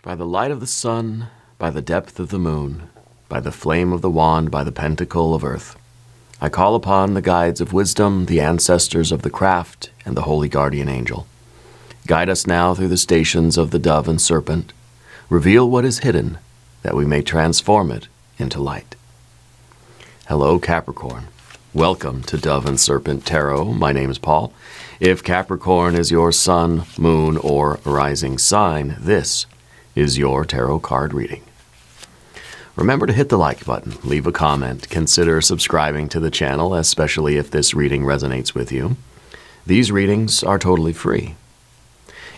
By the light of the sun, by the depth of the moon, by the flame of the wand, by the pentacle of earth, I call upon the guides of wisdom, the ancestors of the craft, and the holy guardian angel. Guide us now through the stations of the dove and serpent. Reveal what is hidden, that we may transform it into light. Hello, Capricorn. Welcome to Dove and Serpent Tarot. My name is Paul. If Capricorn is your sun, moon, or rising sign, this is your tarot card reading. Remember to hit the like button, leave a comment, consider subscribing to the channel, especially if this reading resonates with you. These readings are totally free.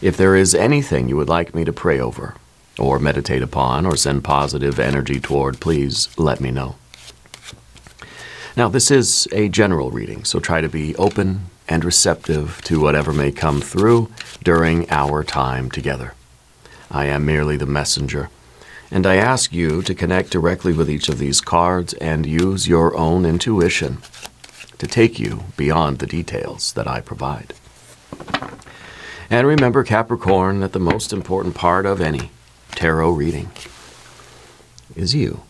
If there is anything you would like me to pray over, or meditate upon, or send positive energy toward, please let me know. Now, this is a general reading, so try to be open and receptive to whatever may come through during our time together. I am merely the messenger, and I ask you to connect directly with each of these cards and use your own intuition to take you beyond the details that I provide. And remember, Capricorn, that the most important part of any tarot reading is you.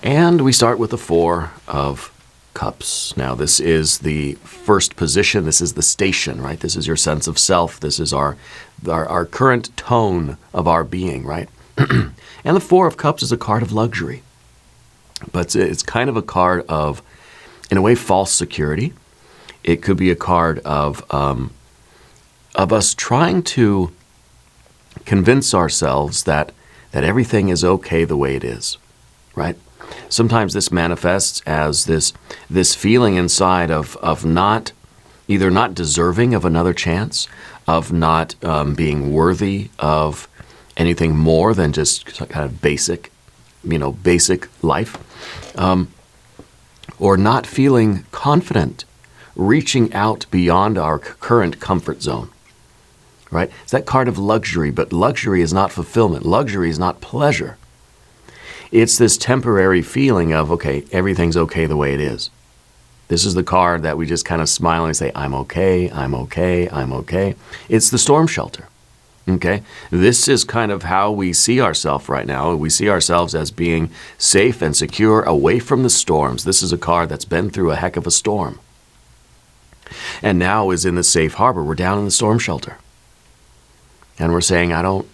And we start with the Four of Cups. Now, this is the first position. This is the station, right? This is your sense of self. This is our current tone of our being, right? And the Four of Cups is a card of luxury. But it's kind of a card of, in a way, false security. It could be a card of us trying to convince ourselves that everything is okay the way it is, right? Sometimes this manifests as this feeling inside of either not deserving of another chance, of not being worthy of anything more than just kind of basic life, or not feeling confident, reaching out beyond our current comfort zone, right? It's that card of luxury, but luxury is not fulfillment. Luxury is not pleasure. It's this temporary feeling of, okay, everything's okay the way it is. This is the card that we just kind of smile and say, I'm okay, I'm okay, I'm okay. It's the storm shelter, okay? This is kind of how we see ourselves right now. We see ourselves as being safe and secure away from the storms. This is a card that's been through a heck of a storm and now is in the safe harbor. We're down in the storm shelter. And we're saying, I don't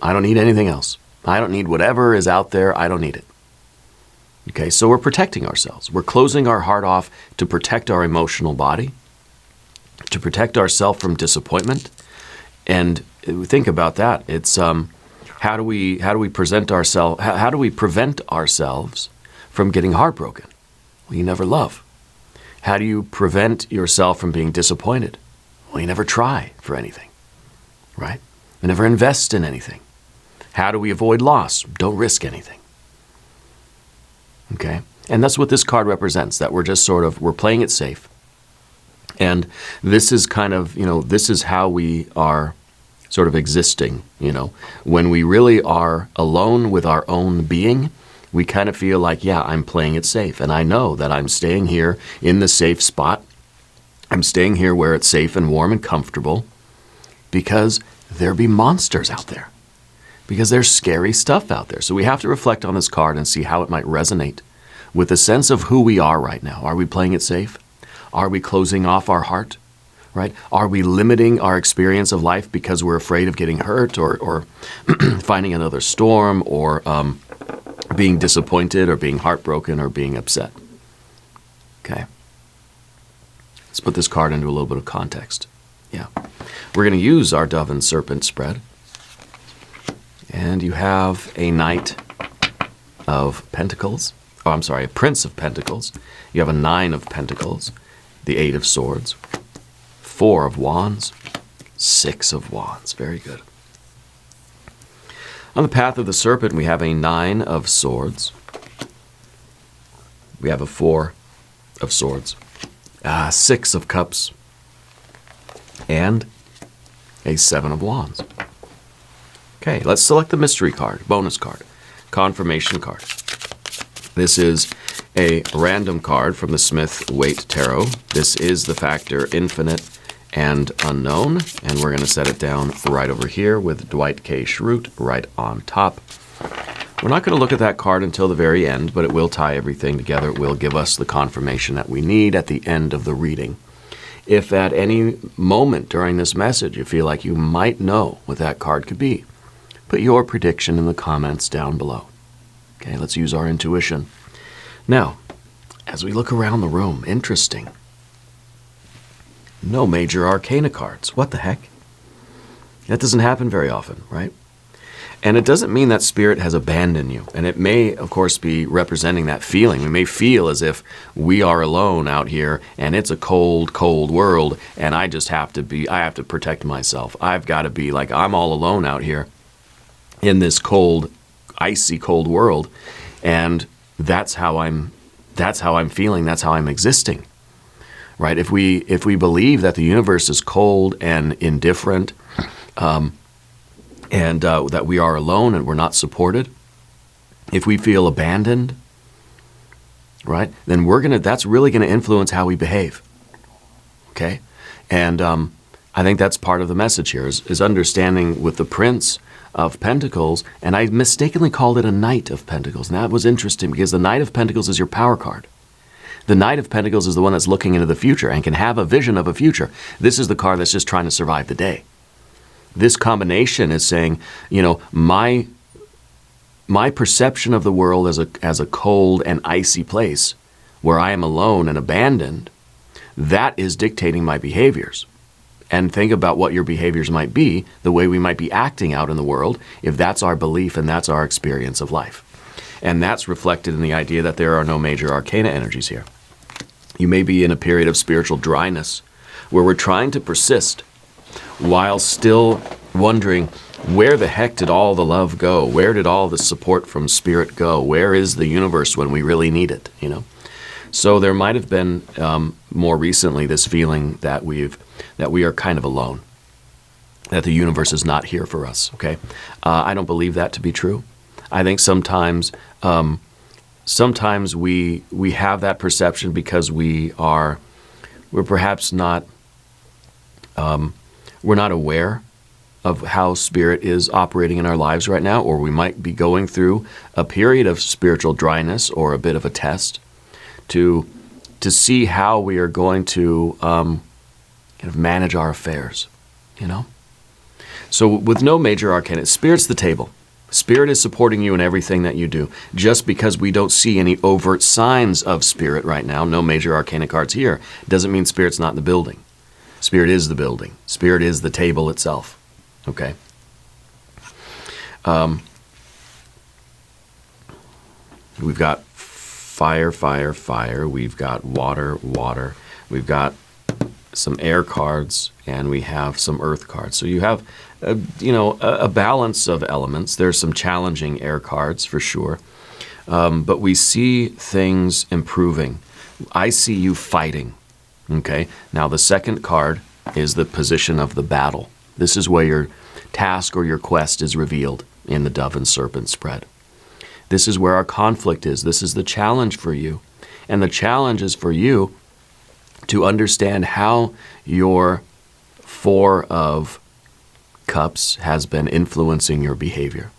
need anything else. I don't need whatever is out there. I don't need it. Okay, so we're protecting ourselves. We're closing our heart off to protect our emotional body, to protect ourselves from disappointment. And think about that. It's how do we prevent ourselves from getting heartbroken? Well, you never love. How do you prevent yourself from being disappointed? Well, you never try for anything, right? You never invest in anything. How do we avoid loss? Don't risk anything. Okay? And that's what this card represents, that we're just we're playing it safe. And this is kind of, this is how we are sort of existing, When we really are alone with our own being, we kind of feel like, yeah, I'm playing it safe. And I know that I'm staying here in the safe spot. I'm staying here where it's safe and warm and comfortable because there be monsters out there. Because there's scary stuff out there. So we have to reflect on this card and see how it might resonate with the sense of who we are right now. Are we playing it safe? Are we closing off our heart? Right? Are we limiting our experience of life because we're afraid of getting hurt or finding another storm or being disappointed or being heartbroken or being upset? Okay. Let's put this card into a little bit of context. Yeah. We're going to use our Dove and Serpent spread. And you have a Knight of Pentacles. Oh, I'm sorry, a Prince of Pentacles. You have a Nine of Pentacles, the Eight of Swords, Four of Wands, Six of Wands. Very good. On the path of the Serpent, we have a Nine of Swords. We have a Four of Swords, Six of Cups, and a Seven of Wands. Okay, let's select the mystery card, bonus card, confirmation card. This is a random card from the Smith-Waite Tarot. This is the factor infinite and unknown, and we're going to set it down right over here with Dwight K. Schrute right on top. We're not going to look at that card until the very end, but it will tie everything together. It will give us the confirmation that we need at the end of the reading. If at any moment during this message you feel like you might know what that card could be, put your prediction in the comments down below. Okay, let's use our intuition. Now, as we look around the room, interesting. No major arcana cards. What the heck? That doesn't happen very often, right? And it doesn't mean that spirit has abandoned you. And it may, of course, be representing that feeling. We may feel as if we are alone out here and it's a cold, cold world and I have to protect myself. I've got to be like, I'm all alone out here in this cold, icy cold world. And that's how I'm feeling. That's how I'm existing, right? If we believe that the universe is cold and indifferent, and that we are alone and we're not supported, if we feel abandoned, right, then that's really gonna influence how we behave, okay? And I think that's part of the message here is understanding with the Prince of Pentacles, and I mistakenly called it a Knight of Pentacles, and that was interesting because the Knight of Pentacles is your power card. The Knight of Pentacles is the one that's looking into the future and can have a vision of a future. This is the card that's just trying to survive the day. This combination is saying, you know, my perception of the world as a cold and icy place where I am alone and abandoned, that is dictating my behaviors. And think about what your behaviors might be, the way we might be acting out in the world, if that's our belief and that's our experience of life. And that's reflected in the idea that there are no major arcana energies here. You may be in a period of spiritual dryness where we're trying to persist while still wondering, where the heck did all the love go? Where did all the support from spirit go? Where is the universe when we really need it, you know? So there might have been more recently this feeling that we are kind of alone, that the universe is not here for us, okay? I don't believe that to be true. I think sometimes we have that perception because we're perhaps not we're not aware of how spirit is operating in our lives right now, or we might be going through a period of spiritual dryness or a bit of a test to see how we are going to kind of manage our affairs, you know? So with no major arcana, spirit's the table. Spirit is supporting you in everything that you do. Just because we don't see any overt signs of spirit right now, no major arcana cards here, doesn't mean spirit's not in the building. Spirit is the building. Spirit is the table itself, okay? We've got fire, fire, fire. We've got water, water. We've got some air cards, and we have some earth cards. So you have, a balance of elements. There's some challenging air cards for sure, but we see things improving. I see you fighting. Okay, now the second card is the position of the battle. This is where your task or your quest is revealed in the Dove and Serpent spread. This is where our conflict is. This is the challenge for you. And the challenge is for you to understand how your Four of Cups has been influencing your behavior.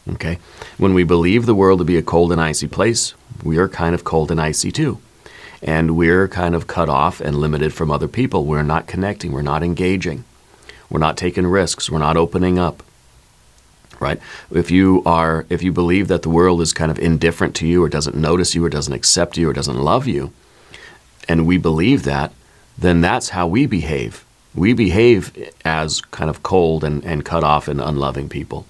Okay, when we believe the world to be a cold and icy place, we are kind of cold and icy too. And we're kind of cut off and limited from other people. We're not connecting. We're not engaging. We're not taking risks. We're not opening up, right? If you believe that the world is kind of indifferent to you or doesn't notice you or doesn't accept you or doesn't love you, and we believe that, then that's how we behave. We behave as kind of cold and cut off and unloving people.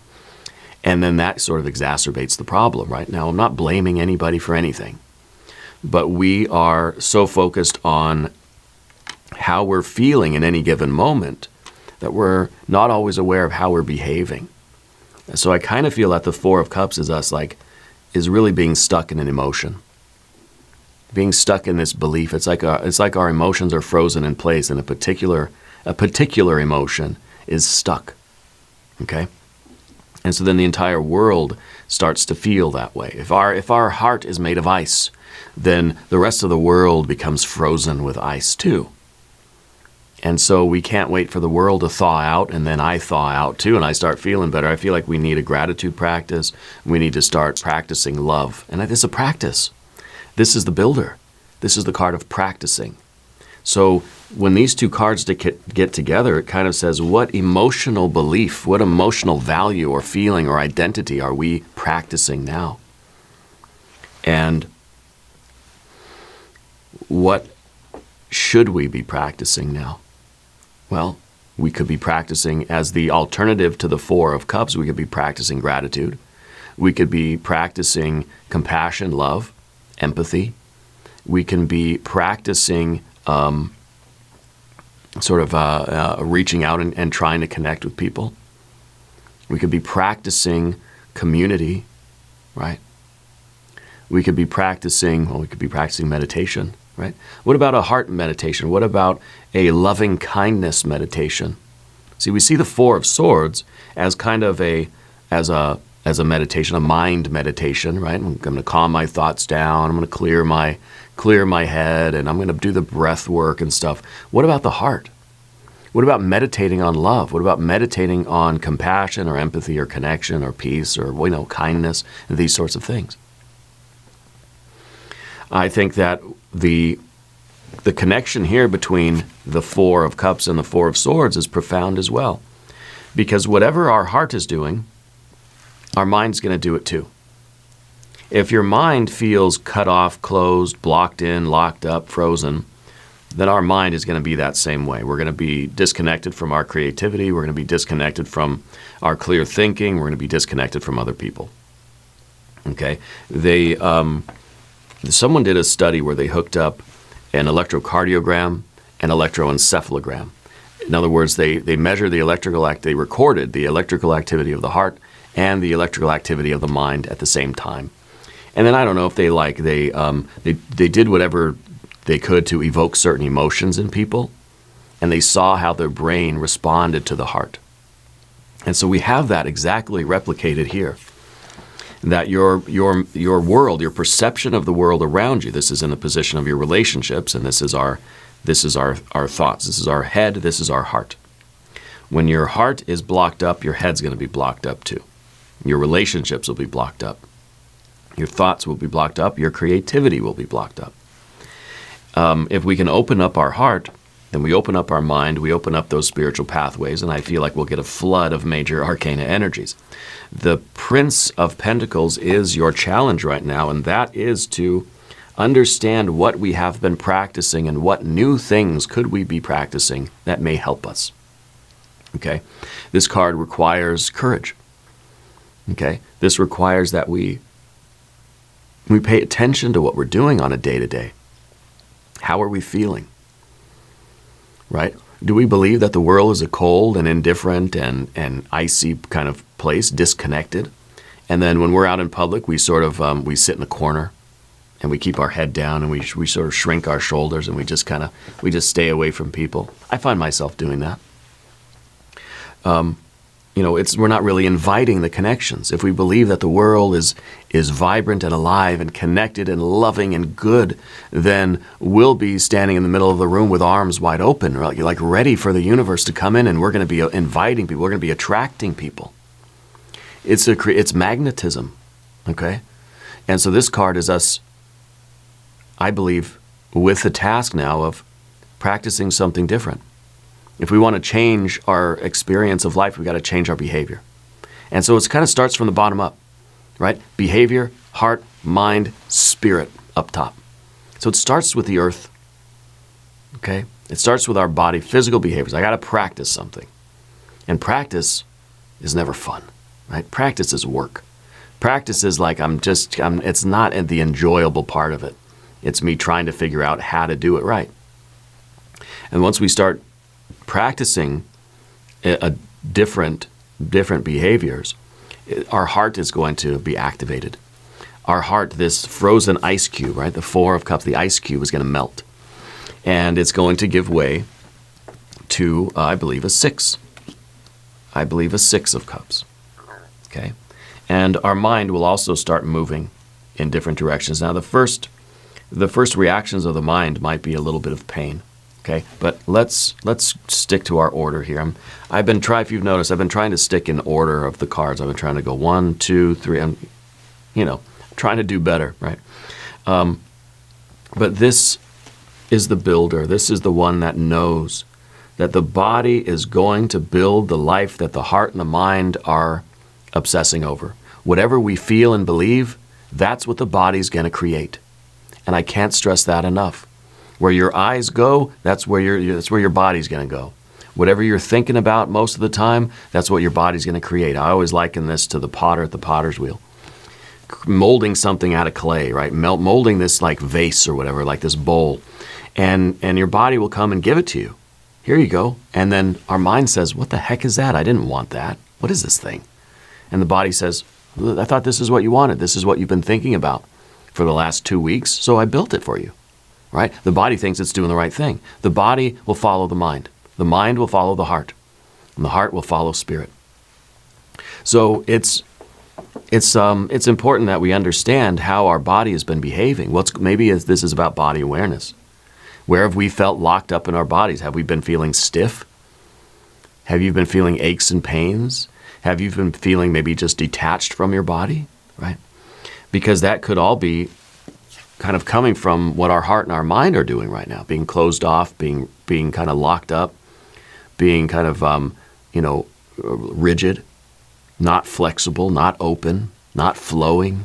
And then that sort of exacerbates the problem, right? Now, I'm not blaming anybody for anything. But we are so focused on how we're feeling in any given moment that we're not always aware of how we're behaving. So I kind of feel that the Four of Cups is really being stuck in an emotion, being stuck in this belief. It's like our emotions are frozen in place, and a particular emotion is stuck. Okay, and so then the entire world starts to feel that way. If our heart is made of ice, then the rest of the world becomes frozen with ice too. And so we can't wait for the world to thaw out, and then I thaw out too, and I start feeling better. I feel like we need a gratitude practice. We need to start practicing love. And it's a practice. This is the builder. This is the card of practicing. So when these two cards get together, it kind of says, what emotional belief, what emotional value or feeling or identity are we practicing now? And what should we be practicing now? Well, we could be practicing as the alternative to the Four of Cups. We could be practicing gratitude. We could be practicing compassion, love, empathy. We can be practicing reaching out and trying to connect with people. We could be practicing community, right? We could be practicing meditation, right? What about a heart meditation? What about a loving kindness meditation? See, we see the Four of Swords as kind of as a meditation, a mind meditation, right? I'm going to calm my thoughts down. I'm going to clear my head, and I'm going to do the breath work and stuff. What about the heart? What about meditating on love? What about meditating on compassion or empathy or connection or peace or, kindness and these sorts of things? I think that the connection here between the Four of Cups and the Four of Swords is profound as well. Because whatever our heart is doing, our mind's going to do it too. If your mind feels cut off, closed, blocked in, locked up, frozen, then our mind is going to be that same way. We're going to be disconnected from our creativity. We're going to be disconnected from our clear thinking. We're going to be disconnected from other people. Okay? Someone did a study where they hooked up an electrocardiogram and electroencephalogram. In other words, they measured they recorded the electrical activity of the heart and the electrical activity of the mind at the same time. And then I don't know if they did whatever they could to evoke certain emotions in people, and they saw how their brain responded to the heart. And so we have that exactly replicated here. That your world, your perception of the world around you, this is in the position of your relationships, and this is our thoughts, this is our head, this is our heart. When your heart is blocked up, your head's going to be blocked up too. Your relationships will be blocked up. Your thoughts will be blocked up. Your creativity will be blocked up. If we can open up our heart, then we open up our mind, we open up those spiritual pathways, and I feel like we'll get a flood of major arcana energies. The Prince of Pentacles is your challenge right now, and that is to understand what we have been practicing and what new things could we be practicing that may help us. Okay? This card requires courage. Okay? This requires that we pay attention to what we're doing on a day-to-day. How are we feeling? Right? Do we believe that the world is a cold and indifferent and icy kind of place, disconnected? And then when we're out in public, we sort of we sit in a corner and we keep our head down and we sort of shrink our shoulders and we just stay away from people. I find myself doing that. We're not really inviting the connections. If we believe that the world is vibrant and alive and connected and loving and good, then we'll be standing in the middle of the room with arms wide open, like ready for the universe to come in, and we're going to be inviting people. We're going to be attracting people. It's magnetism, okay? And so this card is us, I believe, with the task now of practicing something different. If we want to change our experience of life, we've got to change our behavior. And so it kind of starts from the bottom up, right? Behavior, heart, mind, spirit up top. So it starts with the earth, okay? It starts with our body, physical behaviors. I got to practice something. And practice is never fun, right? Practice is work. Practice is like it's not the enjoyable part of it. It's me trying to figure out how to do it right. And once we start practicing different behaviors, our heart is going to be activated. Our heart, this frozen ice cube, right? The Four of Cups, the ice cube is going to melt. And it's going to give way to, I believe, a Six. I believe a Six of Cups. Okay? And our mind will also start moving in different directions. Now, the first reactions of the mind might be a little bit of pain. Okay, but let's stick to our order here. If you've noticed, I've been trying to stick in order of the cards. I've been trying to go 1, 2, 3. I'm, trying to do better, right? But this is the builder. This is the one that knows that the body is going to build the life that the heart and the mind are obsessing over. Whatever we feel and believe, that's what the body's going to create. And I can't stress that enough. Where your eyes go, that's where your body's going to go. Whatever you're thinking about most of the time, that's what your body's going to create. I always liken this to the potter at the potter's wheel. Molding something out of clay, right? Molding this like vase or whatever, like this bowl. And your body will come and give it to you. Here you go. And then our mind says, what the heck is that? I didn't want that. What is this thing? And the body says, I thought this is what you wanted. This is what you've been thinking about for the last 2 weeks, so I built it for you. Right? The body thinks it's doing the right thing. The body will follow the mind. The mind will follow the heart. And the heart will follow spirit. So it's important that we understand how our body has been behaving. This is about body awareness. Where have we felt locked up in our bodies? Have we been feeling stiff? Have you been feeling aches and pains? Have you been feeling maybe just detached from your body? Right? Because that could all be kind of coming from what our heart and our mind are doing right now, being closed off, being kind of locked up, being kind of, rigid, not flexible, not open, not flowing.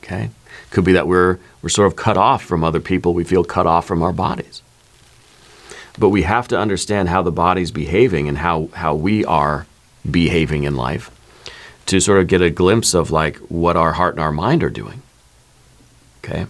Okay? Could be that we're sort of cut off from other people. We feel cut off from our bodies. But we have to understand how the body's behaving and how we are behaving in life to sort of get a glimpse of like what our heart and our mind are doing. Okay?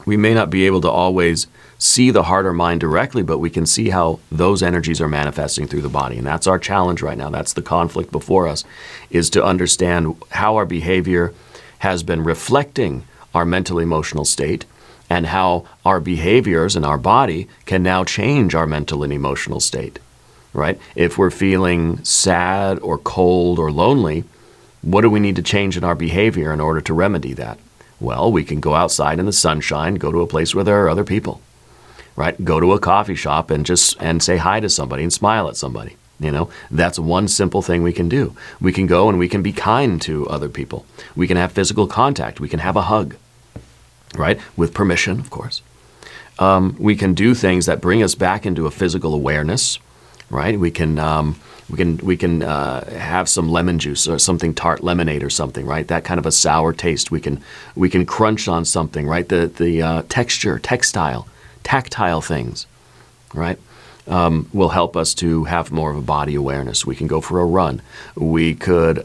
We may not be able to always see the heart or mind directly, but we can see how those energies are manifesting through the body. And that's our challenge right now. That's the conflict before us, is to understand how our behavior has been reflecting our mental emotional state and how our behaviors and our body can now change our mental and emotional state, right? If we're feeling sad or cold or lonely, what do we need to change in our behavior in order to remedy that? Well, we can go outside in the sunshine, go to a place where there are other people, right? Go to a coffee shop and say hi to somebody and smile at somebody. That's one simple thing we can do. We can go and we can be kind to other people. We can have physical contact. We can have a hug, right? With permission, of course. We can do things that bring us back into a physical awareness, right? We can have some lemon juice or something tart, lemonade or something, right? That kind of a sour taste. We can crunch on something, right? The texture, tactile things, right? Will help us to have more of a body awareness. We can go for a run. We could,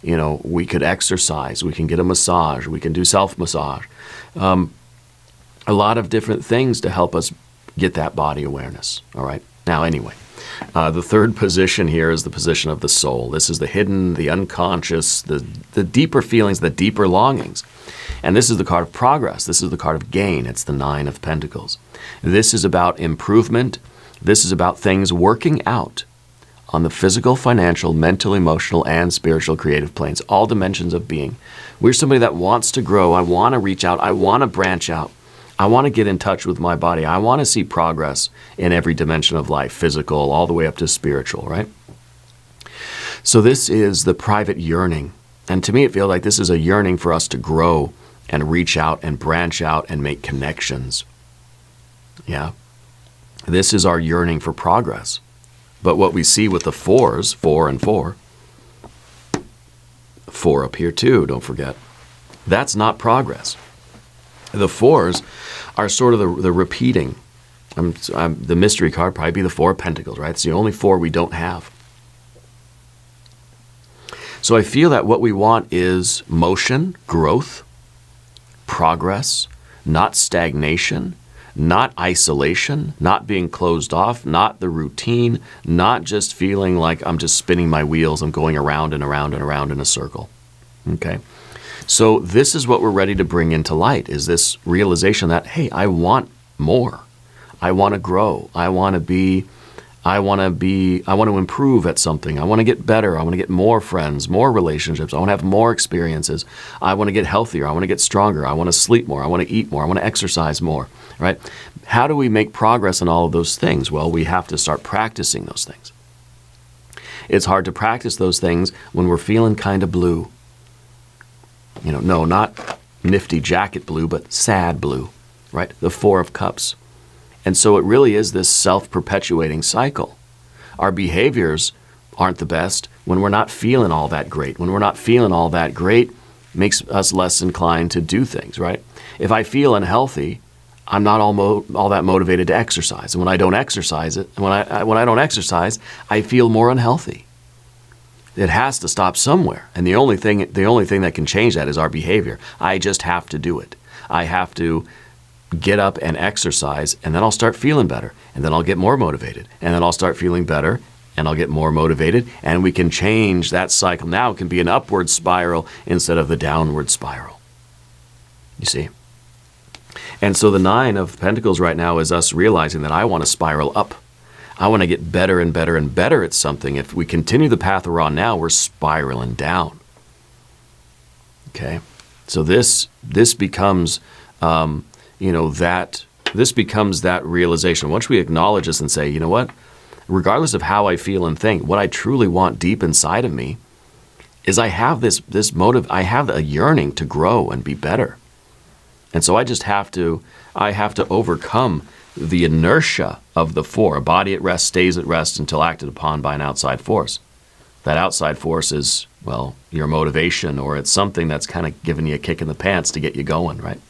we could exercise. We can get a massage. We can do self-massage. A lot of different things to help us get that body awareness. All right. Now, anyway. The third position here is the position of the soul. This is the hidden, the unconscious, the deeper feelings, the deeper longings. And this is the card of progress. This is the card of gain. It's the 9 of Pentacles. This is about improvement. This is about things working out on the physical, financial, mental, emotional, and spiritual creative planes, all dimensions of being. We're somebody that wants to grow. I want to reach out. I want to branch out. I want to get in touch with my body. I want to see progress in every dimension of life, physical, all the way up to spiritual, right? So this is the private yearning. And to me, it feels like this is a yearning for us to grow and reach out and branch out and make connections. Yeah. This is our yearning for progress. But what we see with the 4s, 4 and 4, 4 up here too, don't forget, that's not progress. The 4s are sort of the repeating. The mystery card probably be the 4 of Pentacles, right? It's the only 4 we don't have. So I feel that what we want is motion, growth, progress, not stagnation, not isolation, not being closed off, not the routine, not just feeling like I'm just spinning my wheels, I'm going around and around and around in a circle. Okay? So this is what we're ready to bring into light, is this realization that, hey, I want more. I want to grow. I want to be I want to improve at something. I want to get better. I want to get more friends, more relationships. I want to have more experiences. I want to get healthier. I want to get stronger. I want to sleep more. I want to eat more. I want to exercise more, right? How do we make progress in all of those things? Well, we have to start practicing those things. It's hard to practice those things when we're feeling kind of blue. No, not nifty jacket blue, but sad blue, right? The Four of Cups. And so it really is this self-perpetuating cycle. Our behaviors aren't the best when we're not feeling all that great. When we're not feeling all that great, makes us less inclined to do things, right? If I feel unhealthy, I'm not all that motivated to exercise. And when I don't exercise I feel more unhealthy. It has to stop somewhere. And the only thing that can change that is our behavior. I just have to do it. I have to get up and exercise, and then I'll start feeling better, and then I'll get more motivated, and then I'll start feeling better, and I'll get more motivated, and we can change that cycle. Now it can be an upward spiral instead of the downward spiral. You see? And so the Nine of Pentacles right now is us realizing that I want to spiral up. I want to get better and better and better at something. If we continue the path we're on now, we're spiraling down. Okay? So this becomes this becomes that realization. Once we acknowledge this and say, you know what, regardless of how I feel and think, what I truly want deep inside of me is I have this motive, I have a yearning to grow and be better. And so I have to overcome the inertia of the Four. A body at rest stays at rest until acted upon by an outside force. That outside force is, well, your motivation, or it's something that's kind of giving you a kick in the pants to get you going, right?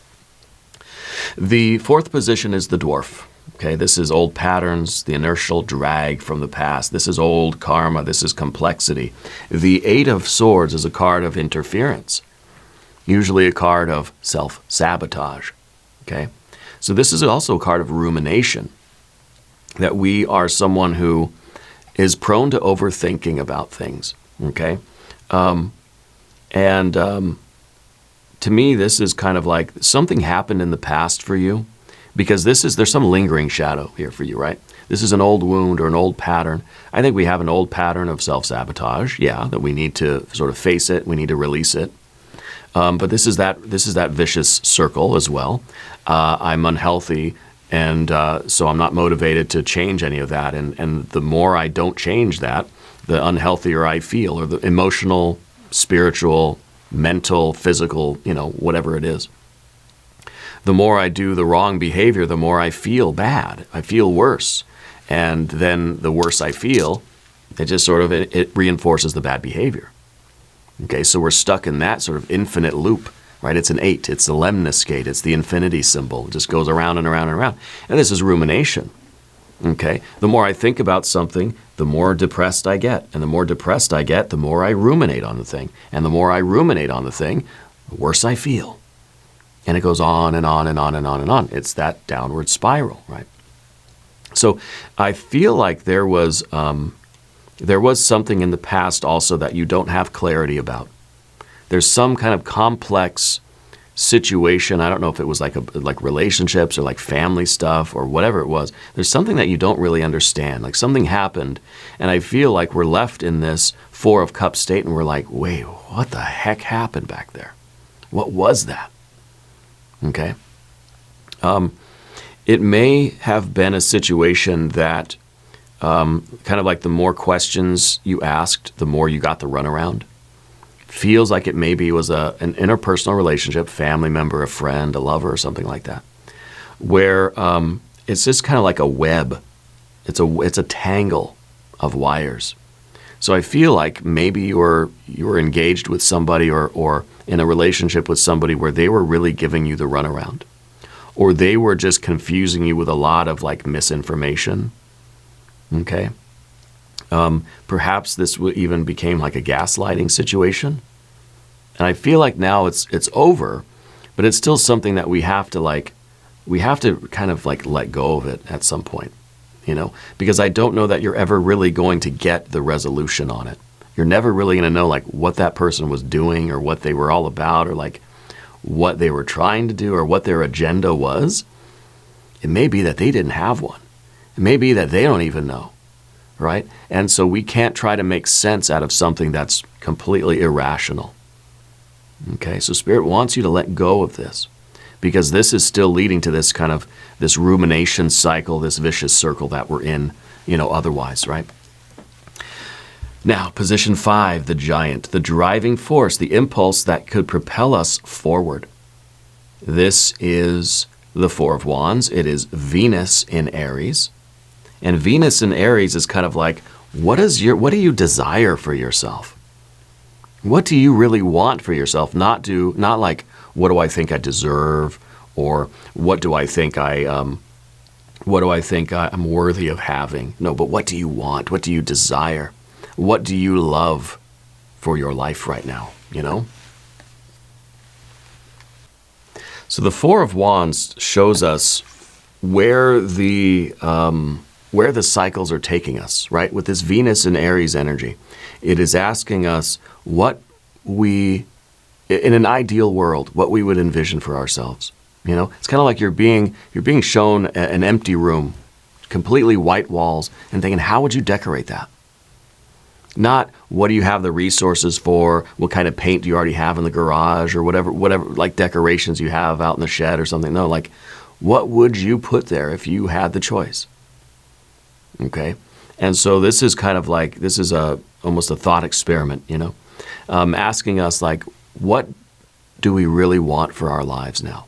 The fourth position is the Dwarf. Okay, this is old patterns, the inertial drag from the past. This is old karma. This is complexity. The Eight of Swords is a card of interference, usually a card of self-sabotage. Okay, so this is also a card of rumination, that we are someone who is prone to overthinking about things. Okay, to me, this is kind of like something happened in the past for you, because there's some lingering shadow here for you, right? This is an old wound or an old pattern. I think we have an old pattern of self-sabotage, that we need to sort of face it, we need to release it. But this is that vicious circle as well. I'm unhealthy, and so I'm not motivated to change any of that. And the more I don't change that, the unhealthier I feel, or the emotional, spiritual, mental, physical, whatever it is. The more I do the wrong behavior, the more I feel bad. I feel worse. And then the worse I feel, it just sort of, it reinforces the bad behavior. Okay, so we're stuck in that sort of infinite loop, right? It's an 8. It's the lemniscate. It's the infinity symbol. It just goes around and around and around. And this is rumination. Okay, the more I think about something, the more depressed I get. And the more depressed I get, the more I ruminate on the thing. And the more I ruminate on the thing, the worse I feel. And it goes on and on and on and on and on. It's that downward spiral, right? So I feel like there was something in the past also that you don't have clarity about. There's some kind of complex situation. I don't know if it was like relationships or like family stuff or whatever it was. There's something that you don't really understand. Like something happened, and I feel like we're left in this Four of Cups state, and we're like, wait, what the heck happened back there? What was that? Okay. It may have been a situation that kind of like the more questions you asked, the more you got the runaround. Feels like it maybe was an interpersonal relationship, family member, a friend, a lover, or something like that, where it's just kind of like a web. It's a tangle of wires. So I feel like maybe you were engaged with somebody or in a relationship with somebody where they were really giving you the runaround, or they were just confusing you with a lot of like misinformation. Okay. Perhaps this even became like a gaslighting situation. And I feel like now it's over, but it's still something that we have to kind of like let go of it at some point, because I don't know that you're ever really going to get the resolution on it. You're never really going to know like what that person was doing or what they were all about or like what they were trying to do or what their agenda was. It may be that they didn't have one. It may be that they don't even know. right? And so we can't try to make sense out of something that's completely irrational. Okay, so Spirit wants you to let go of this, because this is still leading to this kind of, this rumination cycle, this vicious circle that we're in, otherwise, right? Now, position 5, the giant, the driving force, the impulse that could propel us forward. This is the Four of Wands. It is Venus in Aries. And Venus in Aries is kind of like, what do you desire for yourself? What do you really want for yourself? Not like, what do I think I deserve, or what do I think I'm worthy of having? No, but what do you want? What do you desire? What do you love for your life right now, So the Four of Wands shows us where the cycles are taking us, right? With this Venus and Aries energy, it is asking us what we, in an ideal world, what we would envision for ourselves. It's kind of like you're being shown an empty room, completely white walls, and thinking, how would you decorate that? Not what do you have the resources for, what kind of paint do you already have in the garage, or whatever like decorations you have out in the shed or something. No, like, what would you put there if you had the choice? Okay? And so this is kind of like, this is almost a thought experiment, asking us, like, what do we really want for our lives now?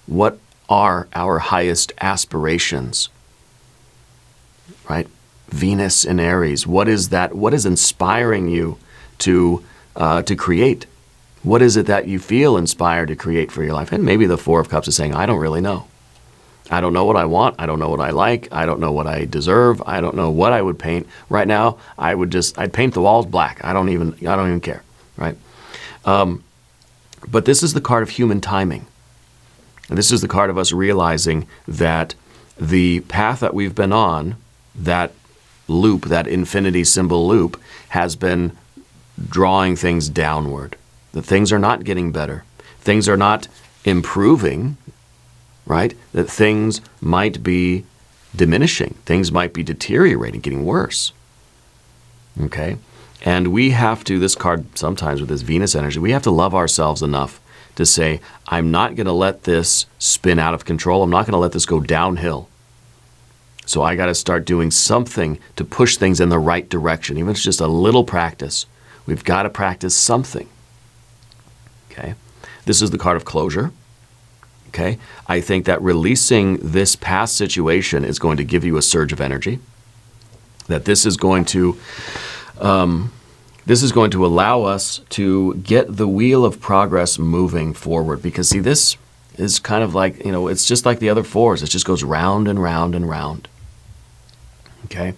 What are our highest aspirations? Right? Venus in Aries, what is that? What is inspiring you to create? What is it that you feel inspired to create for your life? And maybe the Four of Cups is saying, I don't really know. I don't know what I want. I don't know what I like. I don't know what I deserve. I don't know what I would paint. Right now, I'd paint the walls black. I don't even care, right? But this is the card of human timing. And this is the card of us realizing that the path that we've been on, that loop, that infinity symbol loop, has been drawing things downward. That things are not getting better. Things are not improving, right? That things might be diminishing. Things might be deteriorating, getting worse. Okay? And we have to, this card sometimes with this Venus energy, we have to love ourselves enough to say, I'm not going to let this spin out of control. I'm not going to let this go downhill. So I got to start doing something to push things in the right direction. Even if it's just a little practice, we've got to practice something. Okay? This is the card of closure. Okay? I think that releasing this past situation is going to give you a surge of energy. That this is going to allow us to get the wheel of progress moving forward. Because see, this is kind of like, it's just like the other fours. It just goes round and round and round. Okay?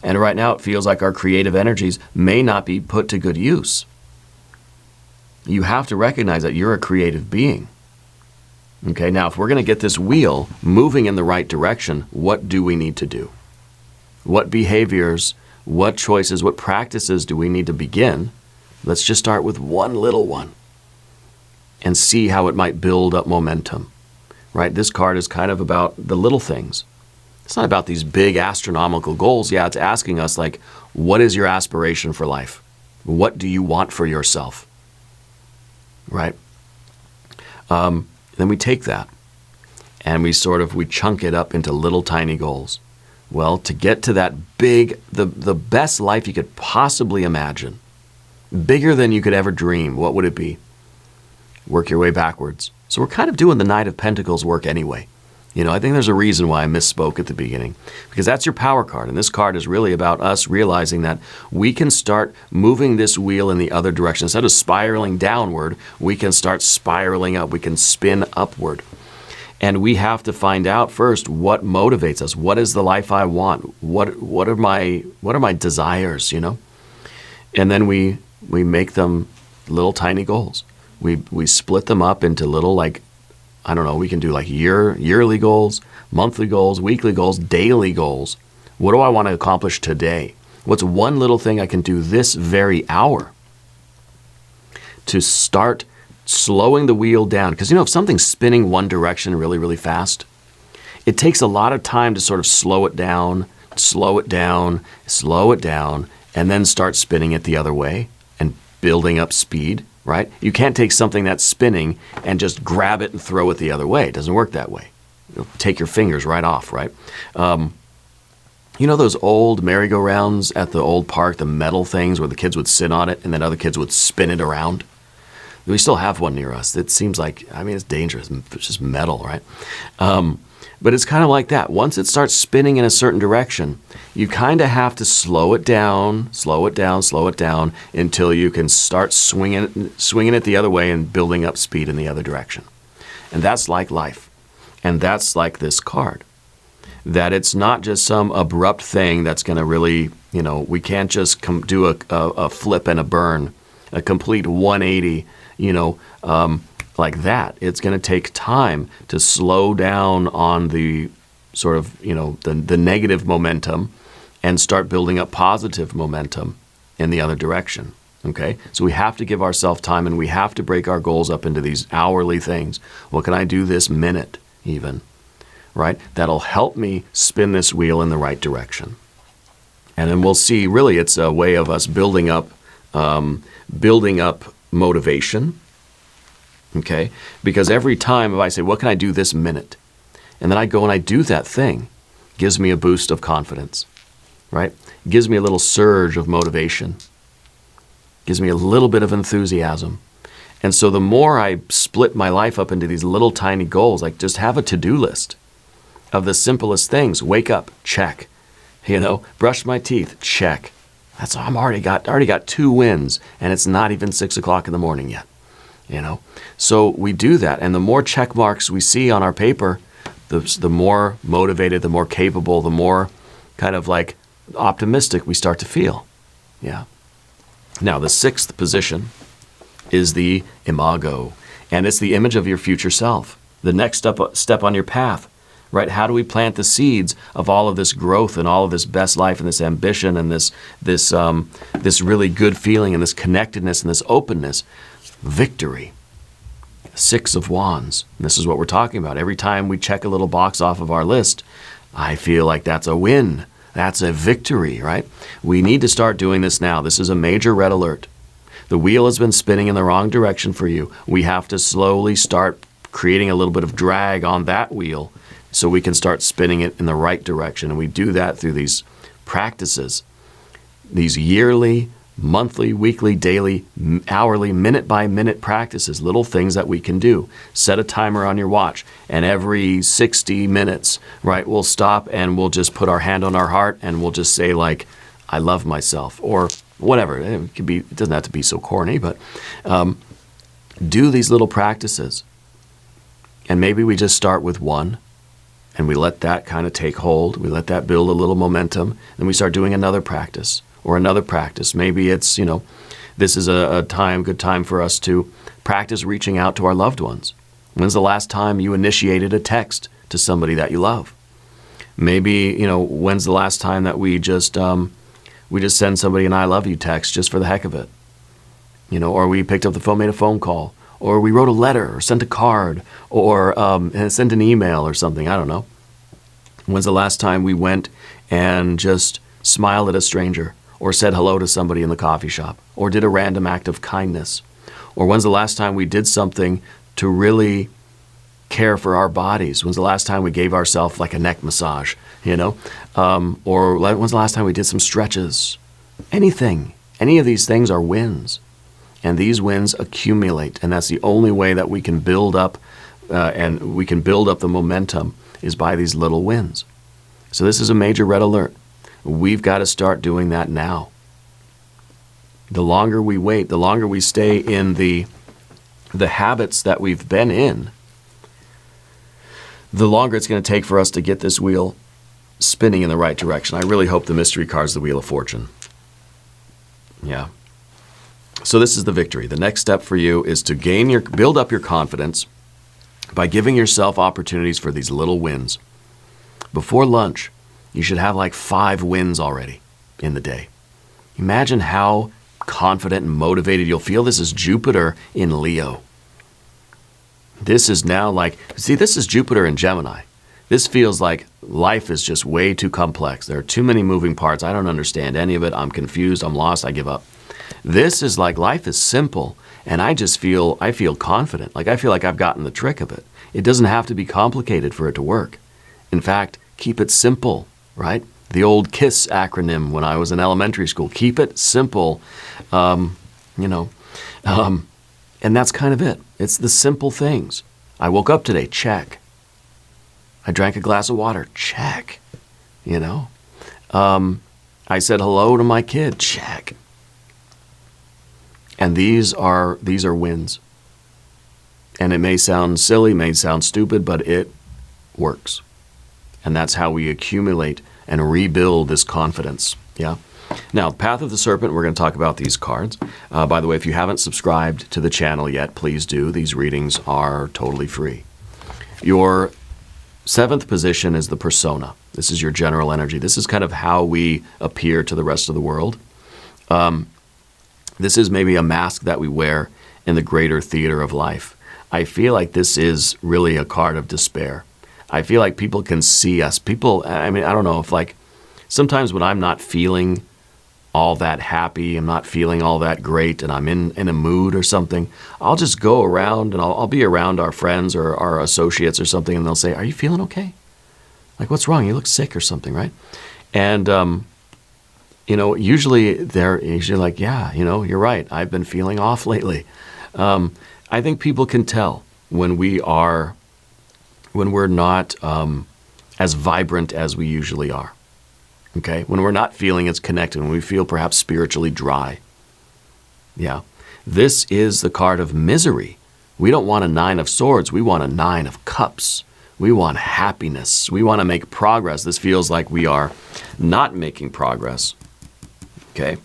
And right now it feels like our creative energies may not be put to good use. You have to recognize that you're a creative being. Okay? Now, if we're going to get this wheel moving in the right direction, what do we need to do? What behaviors, what choices, what practices do we need to begin? Let's just start with one little one and see how it might build up momentum. Right? This card is kind of about the little things. It's not about these big astronomical goals. Yeah, it's asking us, like, what is your aspiration for life? What do you want for yourself? Right? Then we take that and we chunk it up into little tiny goals. Well, to get to that big, the best life you could possibly imagine, bigger than you could ever dream, what would it be? Work your way backwards. So we're kind of doing the Knight of Pentacles work anyway. I think there's a reason why I misspoke at the beginning, because that's your power card. And this card is really about us realizing that we can start moving this wheel in the other direction. Instead of spiraling downward, we can start spiraling up. We can spin upward. And we have to find out first what motivates us. What is the life I want? What are my desires, And then we make them little tiny goals. We split them up into little, like, I don't know, we can do like yearly goals, monthly goals, weekly goals, daily goals. What do I want to accomplish today? What's one little thing I can do this very hour to start slowing the wheel down? Because, if something's spinning one direction really, really fast, it takes a lot of time to sort of slow it down, slow it down, and then start spinning it the other way and building up speed, right? You can't take something that's spinning and just grab it and throw it the other way. It doesn't work that way. You'll take your fingers right off, right? You know those old merry-go-rounds at the old park, the metal things where the kids would sit on it and then other kids would spin it around? We still have one near us. It seems like, I mean, it's dangerous. It's just metal, right? But it's kind of like that. Once it starts spinning in a certain direction, you kind of have to slow it down until you can start swinging it the other way and building up speed in the other direction. And that's like life. And that's like this card. That it's not just some abrupt thing that's going to really, you know, we can't just do a flip and a burn, a complete 180, you know, like that. It's going to take time to slow down on the sort of, you know, the negative momentum and start building up positive momentum in the other direction. Okay? So we have to give ourselves time, and we have to break our goals up into these hourly things. What can I do this minute even? Right? That'll help me spin this wheel in the right direction. And then we'll see, really, it's a way of us building up motivation. Okay? Because every time if I say, what can I do this minute? And then I go and I do that thing, gives me a boost of confidence. Right? It gives me a little surge of motivation. Gives me a little bit of enthusiasm. And so the more I split my life up into these little tiny goals, like just have a to-do list of the simplest things. Wake up, check. You know, brush my teeth, check. That's I'm already got 2 wins, and it's not even 6 o'clock in the morning yet. You know, so we do that, and the more check marks we see on our paper, the more motivated, the more capable, the more kind of like optimistic we start to feel. Yeah. Now the 6th position is the imago, and it's the image of your future self. The next step on your path. Right? How do we plant the seeds of all of this growth and all of this best life and this ambition and this really good feeling and this connectedness and this openness? Victory. 6 of Wands. And this is what we're talking about. Every time we check a little box off of our list, I feel like that's a win. That's a victory, right? We need to start doing this now. This is a major red alert. The wheel has been spinning in the wrong direction for you. We have to slowly start creating a little bit of drag on that wheel so we can start spinning it in the right direction. And we do that through these practices, these yearly, monthly, weekly, daily, hourly, minute-by-minute practices, little things that we can do. Set a timer on your watch, and every 60 minutes, right, we'll stop and we'll just put our hand on our heart and we'll just say, like, I love myself, or whatever. It doesn't have to be so corny, but do these little practices. And maybe we just start with one, and we let that kind of take hold. We let that build a little momentum. Then we start doing another practice or another practice. Maybe it's, you know, this is a good time for us to practice reaching out to our loved ones. When's the last time you initiated a text to somebody that you love? Maybe, you know, when's the last time that we just send somebody an I love you text just for the heck of it? You know, or we picked up the phone, made a phone call. Or we wrote a letter, or sent a card, or sent an email or something. I don't know. When's the last time we went and just smiled at a stranger, or said hello to somebody in the coffee shop, or did a random act of kindness? Or when's the last time we did something to really care for our bodies? When's the last time we gave ourselves like a neck massage, you know? Or when's the last time we did some stretches? Anything. Any of these things are wins. And these wins accumulate, and that's the only way that we can build up, the momentum is by these little wins. So this is a major red alert. We've got to start doing that now. The longer we wait, the longer we stay in the habits that we've been in, the longer it's going to take for us to get this wheel spinning in the right direction. I really hope the mystery card's the Wheel of Fortune. Yeah. So this is the victory. The next step for you is to build up your confidence by giving yourself opportunities for these little wins. Before lunch, you should have like 5 wins already in the day. Imagine how confident and motivated you'll feel. This is Jupiter in Leo. This is now this is Jupiter in Gemini. This feels like life is just way too complex. There are too many moving parts. I don't understand any of it. I'm confused. I'm lost. I give up. This is like life is simple, and I feel confident. Like I feel like I've gotten the trick of it. It doesn't have to be complicated for it to work. In fact, keep it simple, right? The old KISS acronym when I was in elementary school. Keep it simple, and that's kind of it. It's the simple things. I woke up today, check. I drank a glass of water, check. I said hello to my kid, check. And these are wins. And it may sound silly, may sound stupid, but it works. And that's how we accumulate and rebuild this confidence. Yeah. Now, Path of the Serpent, we're going to talk about these cards. By the way, if you haven't subscribed to the channel yet, please do. These readings are totally free. Your 7th position is the persona. This is your general energy. This is kind of how we appear to the rest of the world. This is maybe a mask that we wear in the greater theater of life. I feel like this is really a card of despair. I feel like people can see us. I don't know if sometimes when I'm not feeling all that happy, I'm not feeling all that great, and I'm in a mood or something, I'll just go around and I'll be around our friends or our associates or something, and they'll say, "Are you feeling okay? Like, what's wrong? You look sick or something, right?" And, usually they're like, "Yeah, you're right. I've been feeling off lately." I think people can tell when we're not as vibrant as we usually are. Okay? When we're not feeling as connected, when we feel perhaps spiritually dry. Yeah. This is the card of misery. We don't want a 9 of swords. We want a 9 of cups. We want happiness. We want to make progress. This feels like we are not making progress. Okay?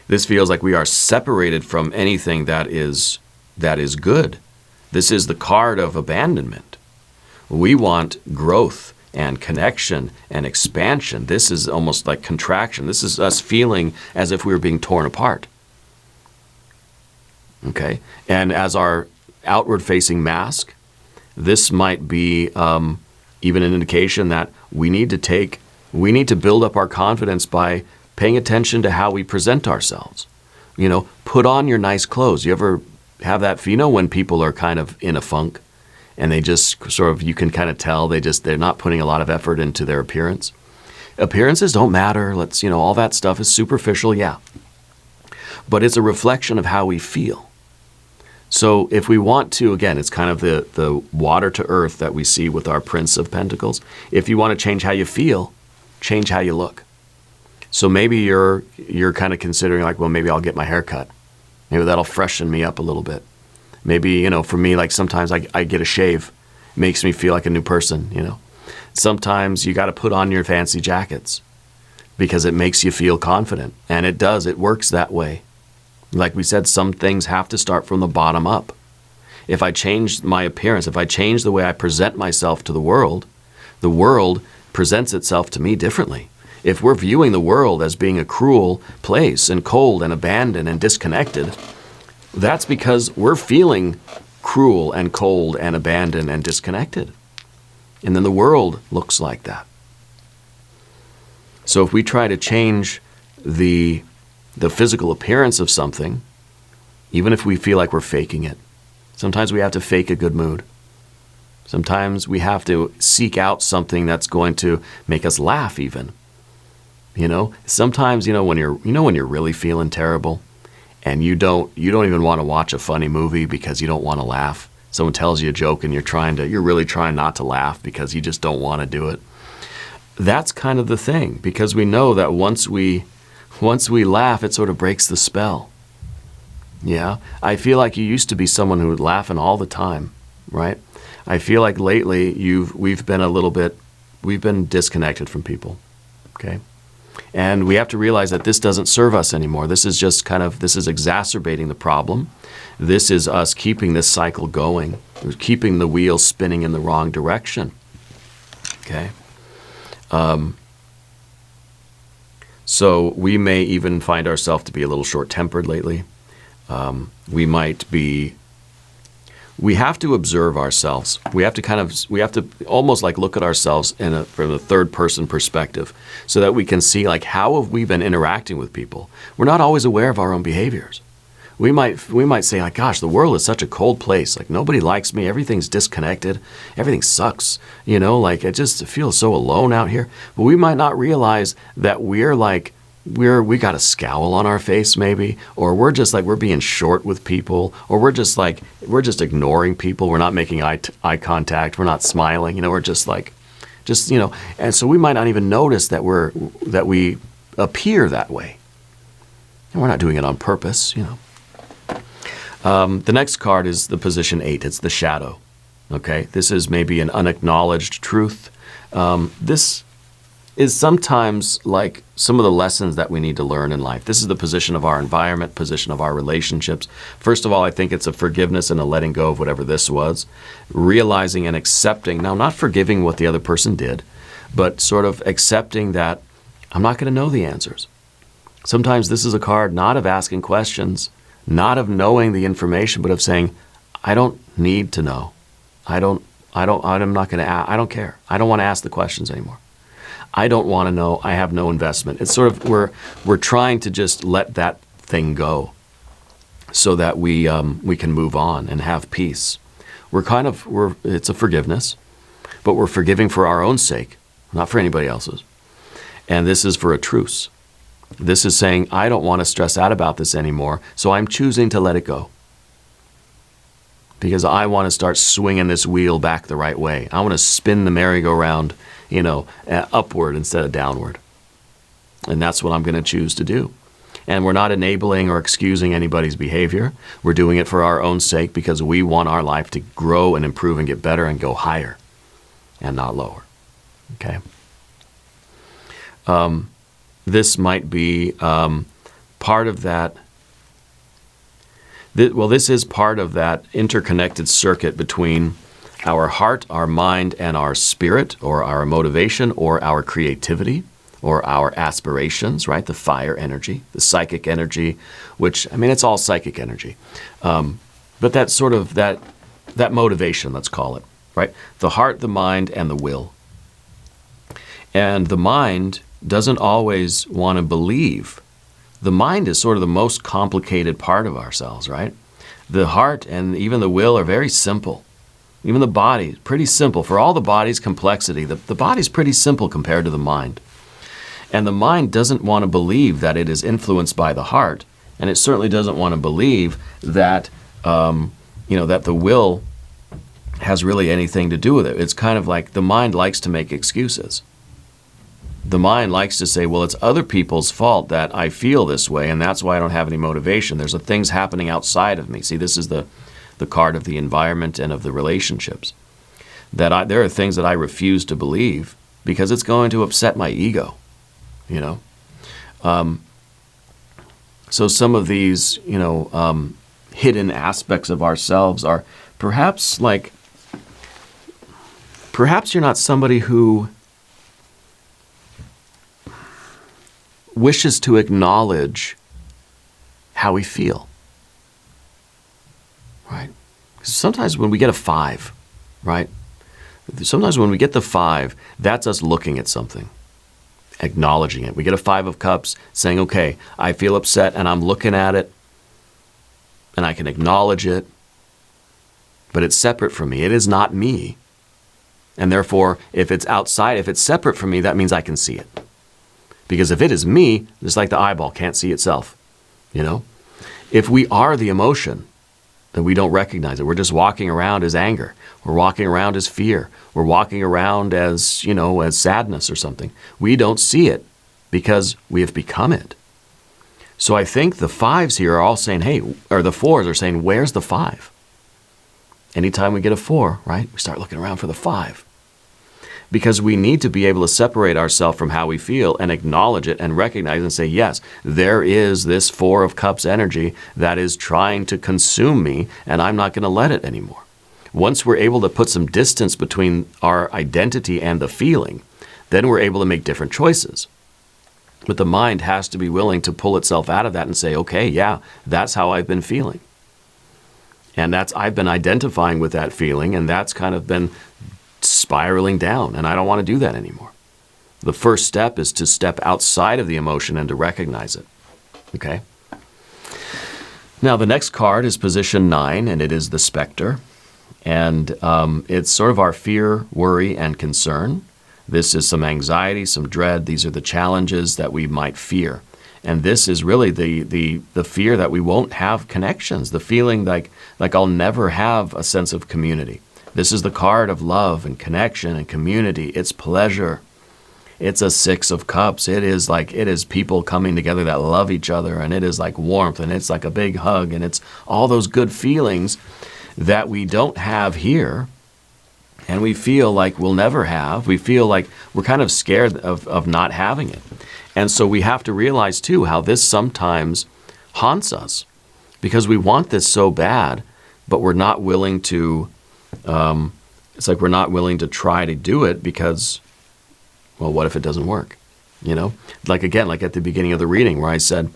This feels like we are separated from anything that is good. This is the card of abandonment. We want growth and connection and expansion. This is almost like contraction. This is us feeling as if we were being torn apart. Okay? And as our outward-facing mask, this might be even an indication that we need to build up our confidence by paying attention to how we present ourselves. Put on your nice clothes. You ever have that, when people are kind of in a funk and they just sort of, you can kind of tell they're not putting a lot of effort into their appearance. Appearances don't matter. All that stuff is superficial, yeah. But it's a reflection of how we feel. So if we want to, again, it's kind of the water to earth that we see with our Prince of Pentacles. If you want to change how you feel, change how you look. So maybe you're kind of considering maybe I'll get my hair cut. Maybe that'll freshen me up a little bit. Maybe, for me, sometimes I get a shave. It makes me feel like a new person, Sometimes you got to put on your fancy jackets because it makes you feel confident. And it does. It works that way. Like we said, some things have to start from the bottom up. If I change my appearance, if I change the way I present myself to the world presents itself to me differently. If we're viewing the world as being a cruel place and cold and abandoned and disconnected, that's because we're feeling cruel and cold and abandoned and disconnected. And then the world looks like that. So if we try to change the physical appearance of something, even if we feel like we're faking it, sometimes we have to fake a good mood. Sometimes we have to seek out something that's going to make us laugh even. Sometimes, when you're really feeling terrible and you don't even want to watch a funny movie because you don't want to laugh. Someone tells you a joke and you're really trying not to laugh because you just don't want to do it. That's kind of the thing, because we know that once we laugh, it sort of breaks the spell. Yeah. I feel like you used to be someone who would laughing all the time, right? I feel like lately we've been disconnected from people. Okay? And we have to realize that this doesn't serve us anymore. This is just this is exacerbating the problem. This is us keeping this cycle going, keeping the wheel spinning in the wrong direction. Okay? So we may even find ourselves to be a little short-tempered lately. We might be we have to observe ourselves. We have to almost like look at ourselves from a third person perspective so that we can see like how have we been interacting with people. We're not always aware of our own behaviors. We might say like, gosh, the world is such a cold place. Like nobody likes me. Everything's disconnected. Everything sucks. Like it just feels so alone out here. But we might not realize that we got a scowl on our face maybe, or we're being short with people, or we're just ignoring people. We're not making eye contact. We're not smiling. We're and so we might not even notice that we appear that way. And we're not doing it on purpose, The next card is the position 8. It's the shadow. Okay, this is maybe an unacknowledged truth. This is sometimes like some of the lessons that we need to learn in life. This is the position of our environment, position of our relationships. First of all, I think it's a forgiveness and a letting go of whatever this was. Realizing and accepting, now not forgiving what the other person did, but sort of accepting that I'm not going to know the answers. Sometimes this is a card not of asking questions, not of knowing the information, but of saying, I don't need to know. I'm not going to, I don't care. I don't want to ask the questions anymore. I don't want to know. I have no investment. It's sort of, we're trying to just let that thing go so that we can move on and have peace. It's a forgiveness, but we're forgiving for our own sake, not for anybody else's. And this is for a truce. This is saying, I don't want to stress out about this anymore, so I'm choosing to let it go. Because I want to start swinging this wheel back the right way. I want to spin the merry-go-round, upward instead of downward. And that's what I'm going to choose to do. And we're not enabling or excusing anybody's behavior. We're doing it for our own sake because we want our life to grow and improve and get better and go higher and not lower. Okay? This might be part of that. This is part of that interconnected circuit between our heart, our mind, and our spirit, or our motivation, or our creativity, or our aspirations, right? The fire energy, the psychic energy, which, it's all psychic energy. But that's sort of that motivation, let's call it, right? The heart, the mind, and the will. And the mind doesn't always want to believe. The mind is sort of the most complicated part of ourselves, right? The heart and even the will are very simple. Even the body, pretty simple. For all the body's complexity, the body's pretty simple compared to the mind. And the mind doesn't want to believe that it is influenced by the heart, and it certainly doesn't want to believe that, that the will has really anything to do with it. It's kind of like the mind likes to make excuses. The mind likes to say, well, it's other people's fault that I feel this way, and that's why I don't have any motivation. There's things happening outside of me. See, this is the card of the environment and of the relationships. There are things that I refuse to believe because it's going to upset my ego, So some of these, hidden aspects of ourselves are perhaps you're not somebody who wishes to acknowledge how we feel, right? Because sometimes when we get a 5, right? Sometimes when we get the 5, that's us looking at something, acknowledging it. We get a 5 of Cups saying, okay, I feel upset and I'm looking at it and I can acknowledge it, but it's separate from me. It is not me. And therefore, if it's outside, if it's separate from me, that means I can see it. Because if it is me, it's like the eyeball can't see itself, If we are the emotion, then we don't recognize it. We're just walking around as anger. We're walking around as fear. We're walking around as, as sadness or something. We don't see it because we have become it. So I think the 5s here are all saying, hey, or the 4s are saying, where's the 5? Anytime we get a 4, right, we start looking around for the 5. Because we need to be able to separate ourselves from how we feel and acknowledge it and recognize and say, yes, there is this 4 of Cups energy that is trying to consume me, and I'm not going to let it anymore. Once we're able to put some distance between our identity and the feeling, then we're able to make different choices. But the mind has to be willing to pull itself out of that and say, okay, yeah, that's how I've been feeling. And I've been identifying with that feeling, and that's kind of been spiraling down, and I don't want to do that anymore. The first step is to step outside of the emotion and to recognize it. Okay? Now, the next card is position 9, and it is the Spectre. And it's sort of our fear, worry, and concern. This is some anxiety, some dread. These are the challenges that we might fear. And this is really the fear that we won't have connections, the feeling like I'll never have a sense of community. This is the card of love and connection and community. It's pleasure. It's a 6 of Cups. It is people coming together that love each other, and it is like warmth, and it's like a big hug, and it's all those good feelings that we don't have here, and we feel like we'll never have. We feel like we're kind of scared of not having it. And so we have to realize, too, how this sometimes haunts us, because we want this so bad, but we're not willing to, it's like we're not willing to try to do it because, well, what if it doesn't work? You know? Like, again, like at the beginning of the reading where I said,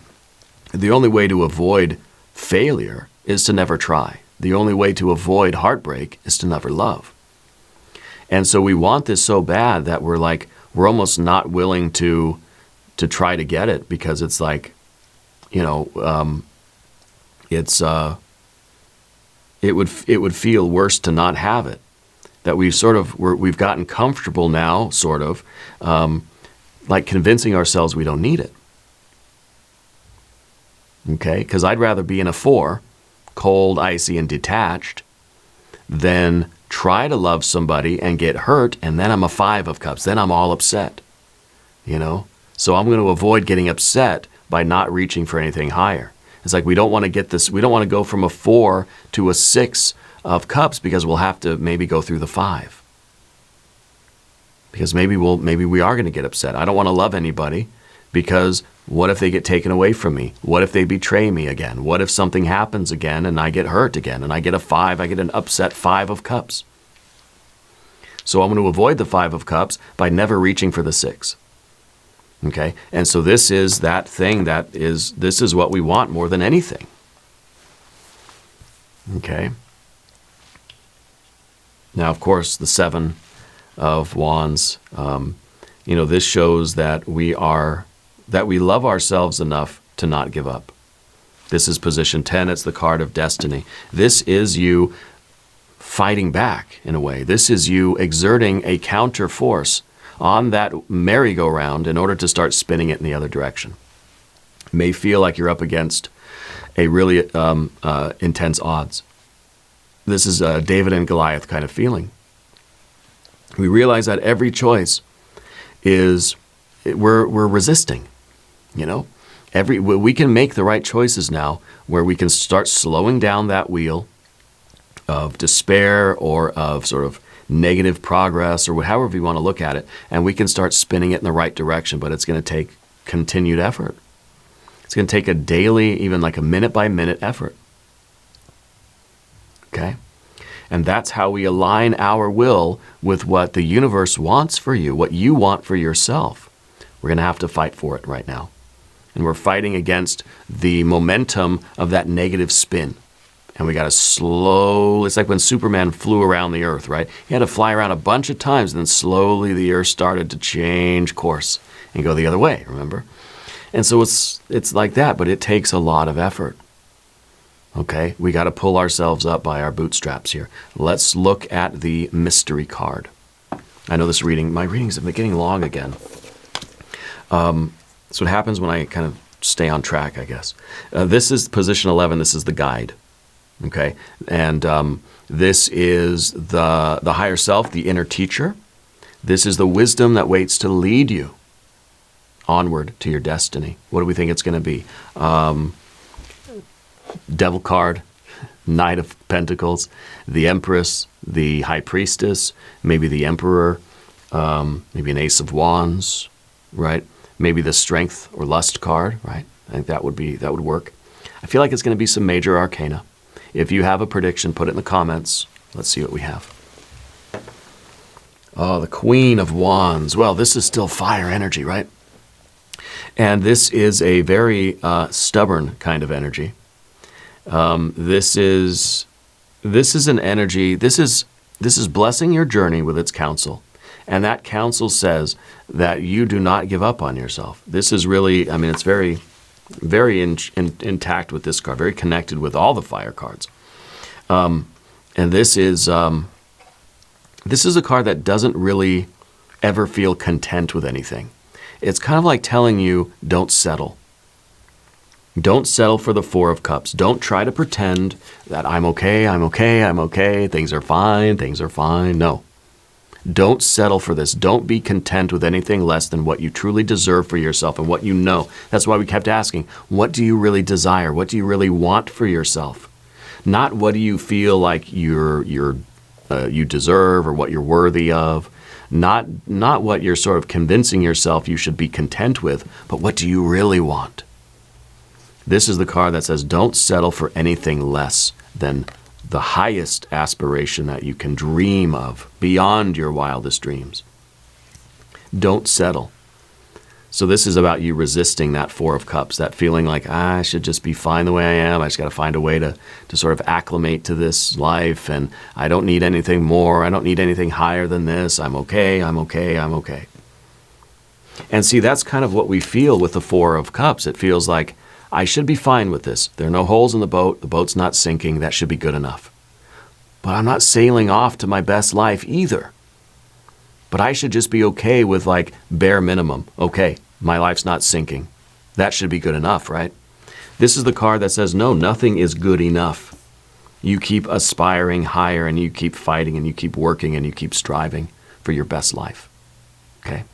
the only way to avoid failure is to never try. The only way to avoid heartbreak is to never love. And so we want this so bad that we're almost not willing to try to get it, because it's like, you know, it would feel worse to not have it. That we've gotten comfortable now, sort of, like convincing ourselves we don't need it. Okay, because I'd rather be in a 4, cold, icy, and detached, than try to love somebody and get hurt, and then I'm a 5 of Cups. Then I'm all upset, you know? So I'm going to avoid getting upset by not reaching for anything higher. It's like we don't want to get this, we don't want to go from a 4 to a 6 of Cups, because we'll have to maybe go through the 5. Because maybe we are going to get upset. I don't want to love anybody, because what if they get taken away from me? What if they betray me again? What if something happens again and I get hurt again and I get a 5, I get an upset 5 of Cups? So I'm going to avoid the 5 of Cups by never reaching for the 6. Okay? And so this is that thing this is what we want more than anything. Okay? Now, of course, the 7 of Wands, you know, this shows that we love ourselves enough to not give up. This is position 10. It's the card of destiny. This is you fighting back, in a way. This is you exerting a counter force on that merry-go-round in order to start spinning it in the other direction. It may feel like you're up against a really intense odds. This is a David and Goliath kind of feeling. We realize that every choice is, we're resisting, you know? We can make the right choices now, where we can start slowing down that wheel of despair or of sort of negative progress, or however you want to look at it, and we can start spinning it in the right direction, but it's going to take continued effort. It's going to take a daily, even like a minute-by-minute effort. Okay? And that's how we align our will with what the universe wants for you, what you want for yourself. We're going to have to fight for it right now. And we're fighting against the momentum of that negative spin. And we got to slowly, it's like when Superman flew around the earth, right? He had to fly around a bunch of times, and then slowly the earth started to change course and go the other way, remember? And so it's like that, but it takes a lot of effort. Okay, we got to pull ourselves up by our bootstraps here. Let's look at the mystery card. I know my readings have been getting long again. That's what happens when I kind of stay on track, I guess. This is position 11. This is the guide. Okay, and this is the higher self, the inner teacher. This is the wisdom that waits to lead you onward to your destiny. What do we think it's going to be? Devil card, Knight of Pentacles, the Empress, the High Priestess, maybe the Emperor, maybe an Ace of Wands, right? Maybe the Strength or Lust card, right? I think that would work. I feel like it's going to be some major arcana. If you have a prediction, put it in the comments. Let's see what we have. Oh, the Queen of Wands. Well, this is still fire energy, right? And this is a very stubborn kind of energy. This is This is an energy, this is blessing your journey with its counsel. And that counsel says that you do not give up on yourself. This is really, I mean, it's very, very intact with this card, very connected with all the fire cards. And this is a card that doesn't really ever feel content with anything. It's kind of like telling you, don't settle. Don't settle for the Four of Cups. Don't try to pretend that I'm okay, I'm okay, I'm okay, things are fine, things are fine. No. Don't settle for this. Don't be content with anything less than what you truly deserve for yourself and what you know. That's why we kept asking, what do you really desire? What do you really want for yourself? Not what do you feel like you deserve or what you're worthy of. Not what you're sort of convincing yourself you should be content with, but what do you really want? This is the card that says don't settle for anything less than the highest aspiration that you can dream of beyond your wildest dreams. Don't settle. So this is about you resisting that Four of Cups, that feeling like, I should just be fine the way I am. I just got to find a way to sort of acclimate to this life, and I don't need anything more. I don't need anything higher than this. I'm okay, I'm okay, I'm okay. And see, that's kind of what we feel with the Four of Cups. It feels like, I should be fine with this. There are no holes in the boat's not sinking, that should be good enough. But I'm not sailing off to my best life either. But I should just be okay with like bare minimum. Okay, my life's not sinking. That should be good enough, right? This is the card that says, no, nothing is good enough. You keep aspiring higher and you keep fighting and you keep working and you keep striving for your best life. Okay?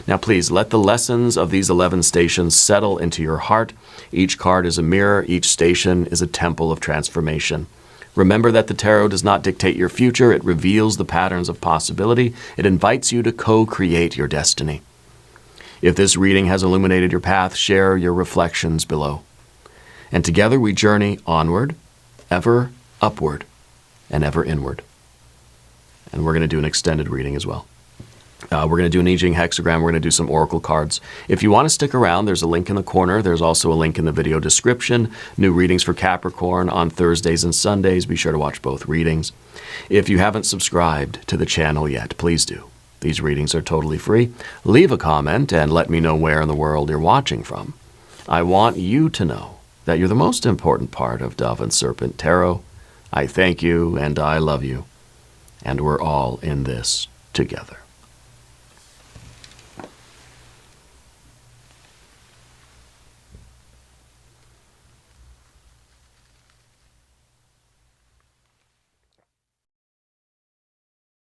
Now please, let the lessons of these 11 stations settle into your heart. Each card is a mirror. Each station is a temple of transformation. Remember that the tarot does not dictate your future. It reveals the patterns of possibility. It invites you to co-create your destiny. If this reading has illuminated your path, share your reflections below. And together we journey onward, ever upward, and ever inward. And we're going to do an extended reading as well. We're going to do an I Ching hexagram. We're going to do some oracle cards. If you want to stick around, there's a link in the corner. There's also a link in the video description. New readings for Capricorn on Thursdays and Sundays. Be sure to watch both readings. If you haven't subscribed to the channel yet, please do. These readings are totally free. Leave a comment and let me know where in the world you're watching from. I want you to know that you're the most important part of Dove and Serpent Tarot. I thank you and I love you. And we're all in this together.